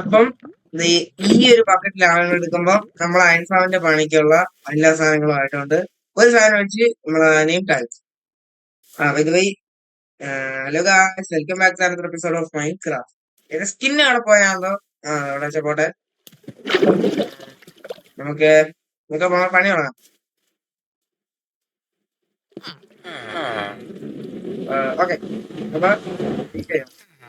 അപ്പം ഈ ഒരു ബക്കറ്റിൽ ആളുകൾ എടുക്കുമ്പോൾ നമ്മൾ അയൺ ഫാമിന്റെ പണിക്കുള്ള എല്ലാ സാധനങ്ങളും ആയിട്ടുണ്ട്. ഒരു സാധനം വെച്ച് നമ്മൾ നെയിം ടാഗ്സ്. ഇതുവഴി hello guys, welcome back to another episode of Minecraft. ഇത് സ്കിന്ന് അവിടെ പോയാണല്ലോ. അവിടെ വെച്ച പോട്ടെ. നമുക്ക് പണി തുടങ്ങാം. ഓക്കെ, അപ്പൊ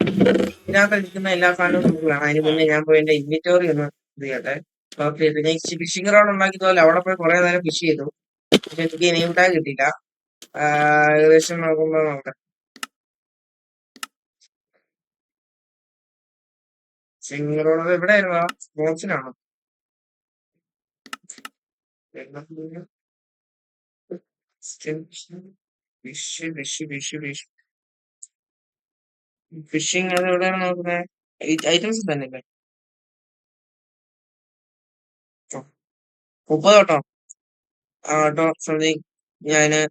ഇതിനകത്ത് ഇരിക്കുന്ന എല്ലാ സാധനവും നമുക്ക് വേണം. അതിന് മുന്നേ ഞാൻ പോയി എന്റെ ഇൻവെന്ററി ഒന്ന് ഇത് ചെയ്യട്ടെ. ഓക്കെ, ഞാൻ ഫിഷിംഗ് റോഡ് ഉണ്ടാക്കിയതുപോലെ അവിടെ പോയി കുറെ നേരം ഫിഷ് ചെയ്തു. പക്ഷെ എനിക്ക് നെയിം ടാഗ് കിട്ടിയില്ല. ഏകദേശം നോക്കുമ്പോ നോക്കട്ടെ. ഫിഷിംഗ് റോഡ് എവിടെയായിരുന്നു? സ്പോർട്സിനാണോ? ഫിഷിംഗ് അത് എവിടെയാണ് നോക്കുന്നത്? ഐറ്റംസ് തന്നെ അല്ലേ? 30 കേട്ടോ. കേട്ടോ സംതിങ്. ഞാന്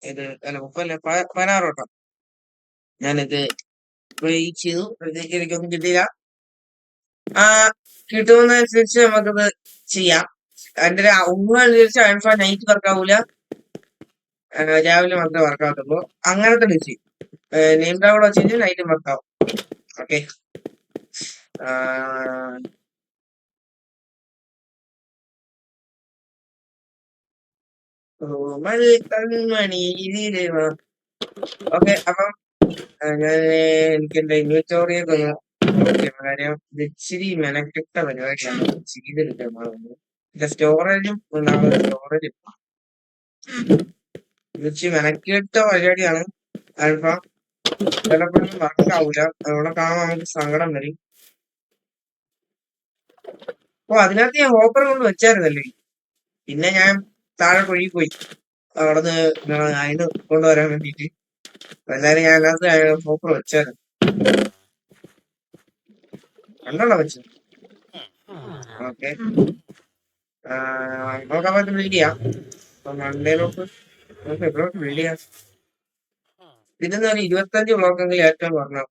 ഇത് അല്ല 30 16 കേട്ടോ. ഞാനിത് വെയിറ്റ് ചെയ്തു. അപ്പോഴത്തേക്ക് എനിക്കൊന്നും കിട്ടിയില്ല. കിട്ടുന്നതനുസരിച്ച് നമുക്കിത് ചെയ്യാം. അതിന്റെ അനുസരിച്ച് അയൺ ഫാൻ നൈറ്റ് വർക്ക് ആവൂല, രാവിലെ മാത്രമേ വർക്ക് ആകത്തുള്ളൂ. അങ്ങനത്തെ ഡിസി നെയിം ടാഗ് വെച്ച് കഴിഞ്ഞാൽ നൈറ്റും വർക്ക് ആവും. Okay, okay. അപ്പം ഞാൻ എനിക്ക് എന്റെ ഇൻവെന്ററിയൊക്കെ ഒന്ന് നോക്കിയാണ്. കാര്യം ഇത് ഇച്ചിരി മെനക്കെട്ട പരിപാടിയാണ് ചെയ്തെടുക്കാൻ പോകുന്നത്. ഇതിന്റെ സ്റ്റോറേജും ഉണ്ടാകുന്ന സ്റ്റോറേജ് ഇച്ചിരി മെനക്കെട്ട പരിപാടിയാണ്. അൽഫാം ചിലപ്പോഴും വർക്ക് ആവൂല. അവിടെ കാണാൻ നമുക്ക് സങ്കടം വരും. അതിനകത്ത് ഞാൻ ഹോപ്പർ കൊണ്ട് വെച്ചായിരുന്നല്ലേ. പിന്നെ ഞാൻ താഴെ കുഴി പോയി അവിടുന്ന് അതിന് കൊണ്ടുവരാൻ വേണ്ടിട്ട്. എല്ലാരും ഞാൻ അതിനകത്ത് ഹോപ്പർ വെച്ചായിരുന്നു. കണ്ടോ വെച്ചു. ഓക്കെ, നോക്കാൻ പറ്റും ബിൽഡ് ചെയ്യാം. അപ്പൊ മണ്ടയിലോട്ട് നമുക്ക് എവിടോട്ട് ബിൽഡ് ചെയ്യാം? ഇതിന്ന് ഒരു 25 ബ്ലോക്കെങ്കിലും ഏറ്റവും പറഞ്ഞു.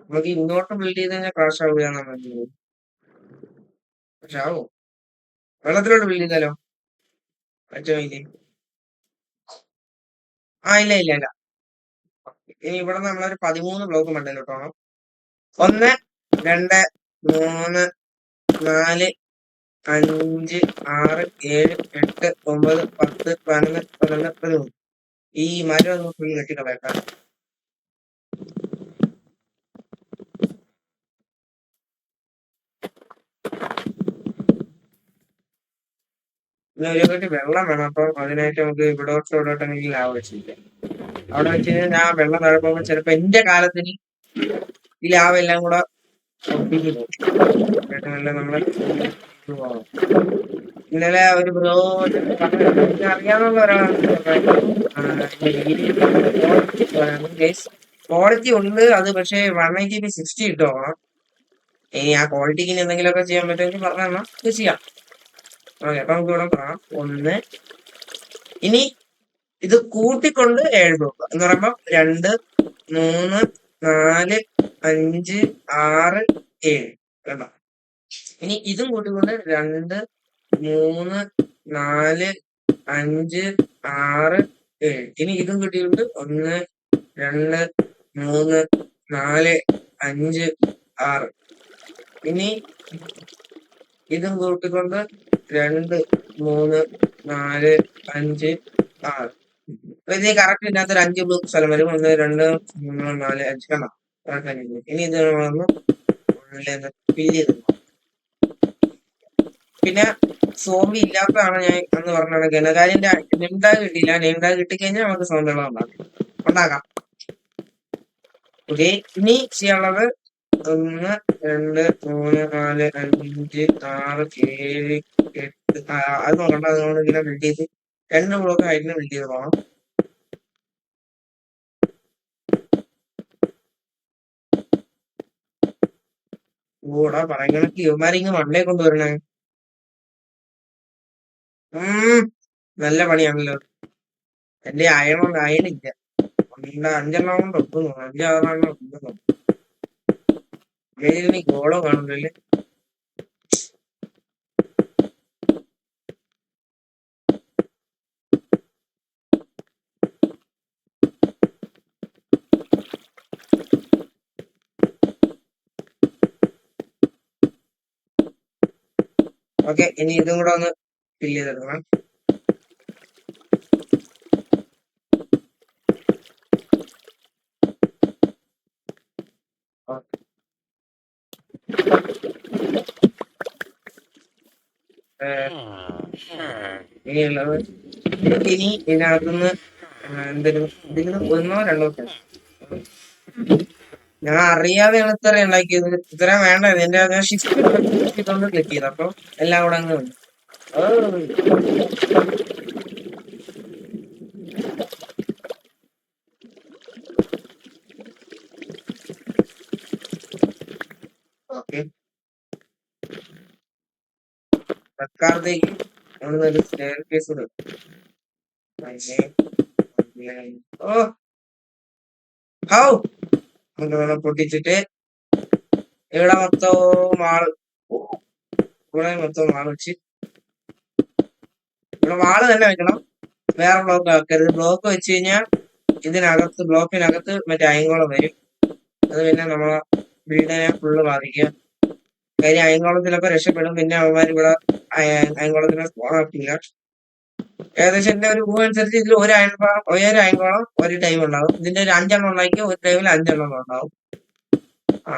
നമുക്ക് ഇങ്ങോട്ട് ബിൽഡ് ചെയ്ത് കഴിഞ്ഞാൽ ക്രാഷ് ആവുകയാണെന്ന് തോന്നുന്നു. പക്ഷെ ആവോ? വെള്ളത്തിലോട്ട് ബിൽഡ് ചെയ്താലോ? ഏറ്റവും ഇല്ല. ഇല്ല ഇല്ല ഇല്ല. ഇനി ഇവിടെ നമ്മളൊരു 13 ബ്ലോക്ക് മണ്ടയിലോട്ട് പോകണം. 1 2 3 4 5 6 7 8 9 10 11 12 13. ഈ മരം ഒന്ന് ഫുള്ള് കെട്ടിക്കളയക്കാം. പിന്നെ ഒരു വെള്ളം വേണം. അപ്പൊ അതിനായിട്ട് നമുക്ക് ഇവിടോട്ടെങ്കിൽ ലാഭ വെച്ചില്ല. അവിടെ വെച്ച് കഴിഞ്ഞാൽ ഞാൻ വെള്ളം താഴെ പോകുമ്പോൾ ചിലപ്പോ എന്റെ കാലത്തിന് ഈ ലാഭ എല്ലാം കൂടെ നമ്മളെ ഇന്നലെ ഒരു ബ്രോ അറിയാവുന്ന ഒരാളാണ് ക്വാളിറ്റി ഉണ്ട് അത്. പക്ഷെ 180p 60 ഇട്ടോളാം. ഇനി ആ ക്വാളിറ്റിക്ക് എന്തെങ്കിലുമൊക്കെ ചെയ്യാൻ പറ്റുമെങ്കിൽ പറഞ്ഞാൽ ഇത് ചെയ്യാം. ഓക്കെ, അപ്പൊ നമുക്ക് ഇവിടെ പറയാം 1. ഇനി ഇത് കൂട്ടിക്കൊണ്ട് 7 ബ്ലോക്ക് എന്ന് പറയുമ്പോ 2 3 4 5 6 7 കേട്ടോ. ഇനി ഇതും കൂട്ടിക്കൊണ്ട് 2 3 4 5 6 7. ഇനി ഇതും കിട്ടിയിട്ടുണ്ട് 1 2 3 4 5 6. ഇനി ഇതും കൂട്ടിക്കൊണ്ട് 2 3 4 5 6. ഇത് കറക്റ്റ് ഇതിനകത്ത് ഒരു 5 ബ്ലോക്ക് സ്ഥലം വരും. 1 2 3 4 5 കണ്ടോ? ഇനി ഇത് നമ്മളൊന്ന് ഫില്ല് ചെയ്ത്. പിന്നെ സോംബി ഇല്ലാത്തതാണ് ഞാൻ എന്ന് പറഞ്ഞ കാര്യം. നെയിം ടാഗ് കിട്ടിയില്ല. നെയിം ടാഗ് കിട്ടിക്കഴിഞ്ഞാൽ നമുക്ക് സോംബികളെ ഉണ്ടാക്കാം. ഓക്കെ, ഇനി ചെയ്യാനുള്ളത് 1 2 3 4 5 6 7 8. അത് നോക്കണ്ട. അതുകൊണ്ട് ഇങ്ങനെ ബിൽഡ് ചെയ്ത് 2 ബ്ലോക്ക് ഹൈറ്റിന് ബിൽഡ് ചെയ്ത് പോകാം. ഓടാ പറയുന്ന ഇവന്മാരിങ്ങ് മണ്ടേ കൊണ്ടുവരണേ. നല്ല പണിയാണല്ലോ. എന്റെ അയണില്ല. 5 എണ്ണം കൊണ്ട് ഒക്കുന്നു. 5 6 എണ്ണം ഒക്കുന്നു. ഇതിന് ഗോളോ കാണുന്നില്ല. ഓക്കെ, ഇനി ഇതും കൂടെ ഒന്ന് ഫില്ല് ചെയ്തെടുക്കണം. ഇനിയുള്ളത് ഇനി ഇതിനകത്തുനിന്ന് എന്തെങ്കിലും ഒന്നോ രണ്ടോ ഞാൻ അറിയാതെയാണ് ഇത്ര ഉണ്ടാക്കിയത്. ഇത്ര വേണ്ട, എന്റെ ഷിഫ്റ്റ് ചെയ്തോണ്ട് ക്ലിക്ക് ചെയ്ത് അപ്പൊ എല്ലാം കൂടെ അങ്ങ് വന്നു. ഓക്കെ, തൽക്കാലത്തേക്ക് നമ്മളൊരു സ്റ്റെയർ കേസ് ഓ ഹൗ പൊട്ടിച്ചിട്ട് ഇവിടെ മൊത്തം വാള് ഇവിടെ മൊത്തം വാള് വെച്ച് ഇവിടെ വാള് തന്നെ വെക്കണം. വേറെ ബ്ലോക്ക് ആക്കരുത്. ബ്ലോക്ക് വെച്ച് കഴിഞ്ഞാൽ ഇതിനകത്ത് ബ്ലോക്കിനകത്ത് മറ്റേ അയങ്കോളം വരും. അത് പിന്നെ നമ്മളെ ബിൽഡിനെ ഫുള്ള് ബാധിക്കുക. കാര്യം അയങ്കോളത്തിലൊക്കെ രക്ഷപ്പെടും. പിന്നെ അവന്മാർ ഇവിടെ അയങ്കോളത്തിനെ സ്പോണാക്കില്ല. ഏകദേശം എന്റെ ഒരു ഊഹ അനുസരിച്ച് ഇതിൽ ഒരു അയങ്കോളം ഒരു ടൈം ഉണ്ടാവും. ഇതിന്റെ ഒരു 5 എണ്ണം ഉണ്ടാക്കി ഒരു ടൈമിൽ 5 എണ്ണം ഉണ്ടാവും.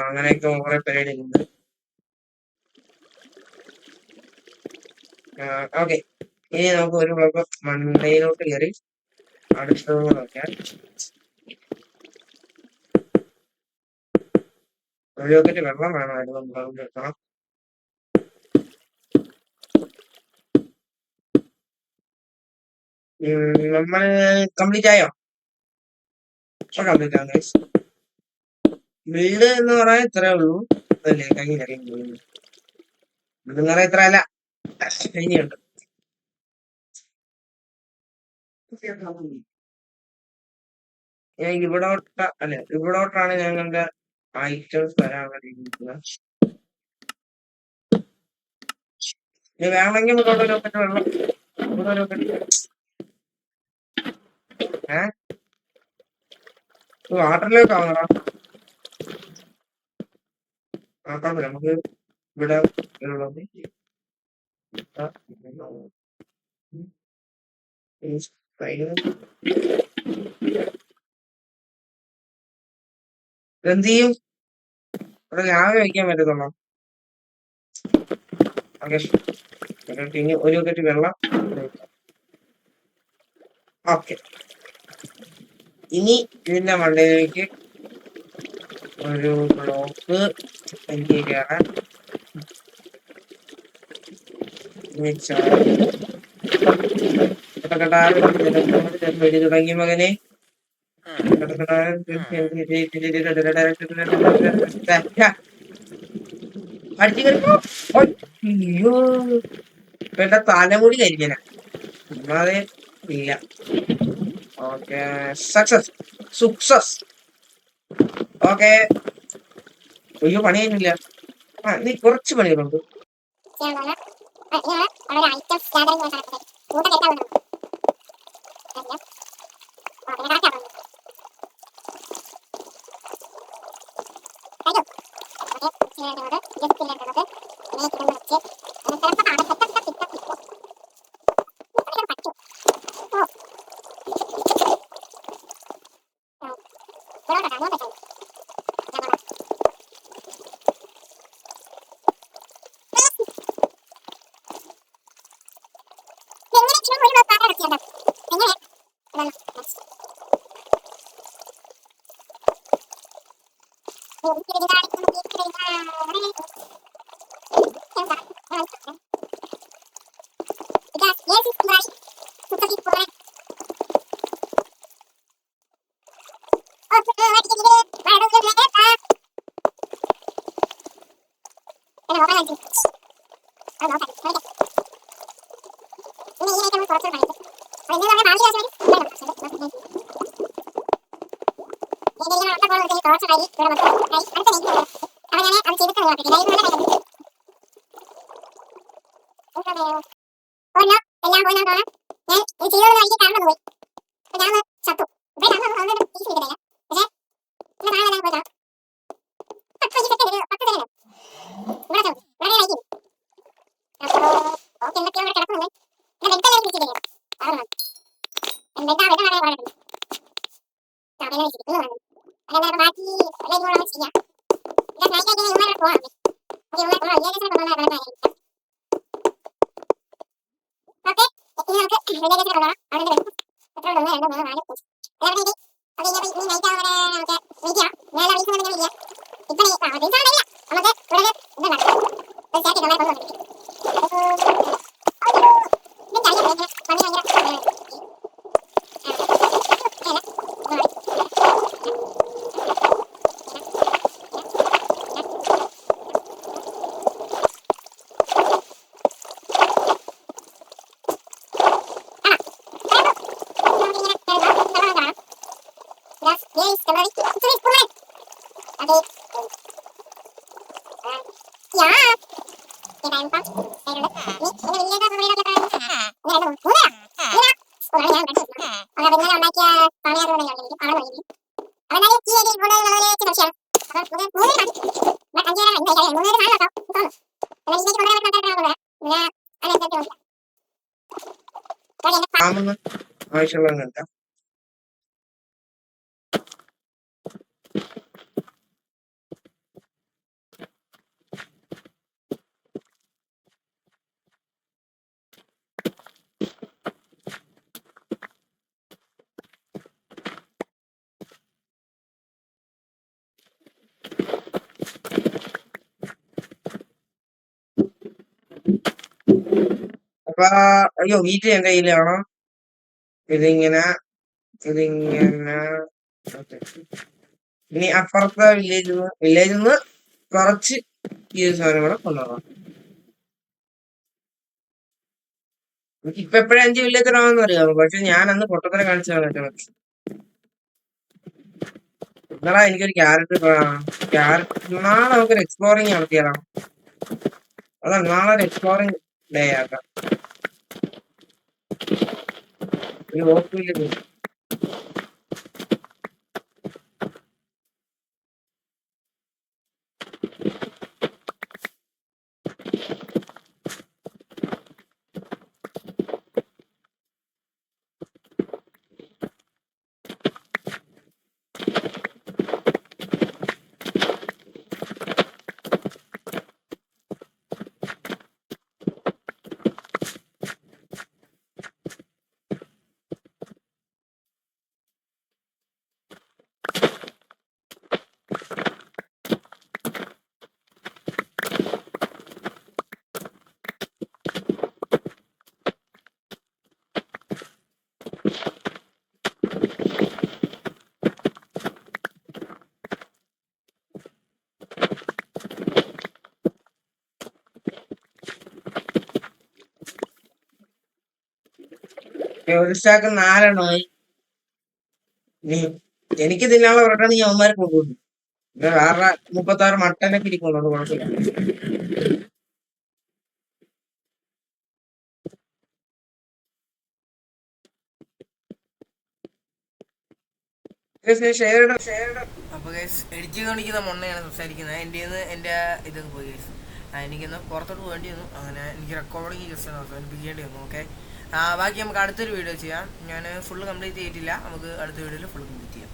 അങ്ങനെയൊക്കെ കുറെ പരിപാടി ഉണ്ട്. ഓക്കെ, ഇനി നമുക്ക് ഒരു ബ്ലോക്ക് മണ്ടയിലോട്ട് കയറി അടുത്തത് നോക്കാം. ഒരു ബക്കറ്റ് വെള്ളം വേണമായിരുന്നു, വെള്ളം വെക്കണം. നമ്മൾ കംപ്ലീറ്റ് ആയോ? കംപ്ലീറ്റ് ആണ്. ബിൽഡ് എന്ന് പറയാൻ ഇത്രേ ഉള്ളൂ. അതല്ലേ കഴിഞ്ഞ ബിൽഡ് എന്ന് പറയാൻ ഇത്ര അല്ല, ഇനിയുണ്ട്. ഞാൻ ഇവിടോട്ടാണ് ഞങ്ങളുടെ ഐറ്റംസ് വരാൻ വേണ്ടിയിരിക്കുന്നത്. ഇനി വേണമെങ്കിൽ ഇവിടെ ഒരു ബക്കറ്റ് വെള്ളം, ഇവിടെ ഒരു ബക്കറ്റ് വാട്ടറിലേക്ക് ആവണ ആക്കാം. നമുക്ക് ഇവിടെ എന്ത് ചെയ്യും? ഇവിടെ രാവിലെ വയ്ക്കാൻ പറ്റത്തുള്ളൂ. ഇനി ഒരു ബക്കറ്റ് വെള്ളം. ഓക്കെ, ഇനി ഇതിന്റെ മണ്ടയിലേക്ക് ഒരു ബ്ലോക്ക് എനിക്ക് കയറാൻ വെടി തുടങ്ങി മകനെ. അയ്യോ, എന്റെ തലമുടി കരിക്കന അതെ ഇല്ല. Okay, success. ഓക്കെ, അയ്യോ പണി കഴിഞ്ഞില്ല. നീ കുറച്ച് പണികളുണ്ട്. ആമെന്ന് ആവശ്യമുള്ളതെന്നുണ്ട്. അപ്പൊ അയ്യോ വീട്ടിൽ എന്റെ കയ്യിലാണോ ഇതിങ്ങനെ okay. ഇനി അപ്പുറത്തെ വില്ലേജിൽ നിന്ന് കുറച്ച് ഈ ഒരു സാധനം കൂടെ കൊണ്ടുപോകാം. എനിക്ക് ഇപ്പൊ എപ്പോഴും 5 വില്ലേജറാണെന്ന് അറിയാമോ, പക്ഷെ ഞാൻ അന്ന് പൊട്ടത്തരം കാണിച്ചതാണ്. എന്നാ എനിക്കൊരു ക്യാരറ്റ് നാളെ നമുക്കൊരു എക്സ്പ്ലോറിങ് നടത്തിയാലോ? അതാ നാളെ ഒരു എക്സ്പ്ലോറിങ് ഡേ ആക്കാം. ഒരു ഹോസ്പിറ്റലിൽ ഒരു സ്റ്റാക്ക് 4 എണ്ണമായി. എനിക്ക് തിന്നാനുള്ള ഒരെണ്ണം നീ അവന്മാരെ കൊണ്ടുപോകും. വേറെ 36 മട്ടനൊക്കെ ഇരിക്കുന്നുണ്ട്, കുഴപ്പമില്ല. അപ്പോൾ ഗൈസ് എഡിറ്റ് കാണിക്കുന്ന മൊണ്ണയാണ് സംസാരിക്കുന്നത്. എൻ്റെ എൻ്റെ ഇതൊക്കെ പോയി ഗൈസ്. എനിക്കൊന്ന് പുറത്തോട്ട് പോകേണ്ടി വന്നു. അങ്ങനെ എനിക്ക് റെക്കോർഡിങ് ജസ്റ്റ് ഒന്ന് അവസാനിപ്പിക്കേണ്ടി വന്നു. ഓക്കെ, ബാക്കി നമുക്ക് അടുത്തൊരു വീഡിയോ ചെയ്യാം. ഞാൻ ഫുള്ള് കംപ്ലീറ്റ് ചെയ്തിട്ടില്ല. നമുക്ക് അടുത്ത വീഡിയോയിൽ ഫുൾ കംപ്ലീറ്റ് ചെയ്യാം.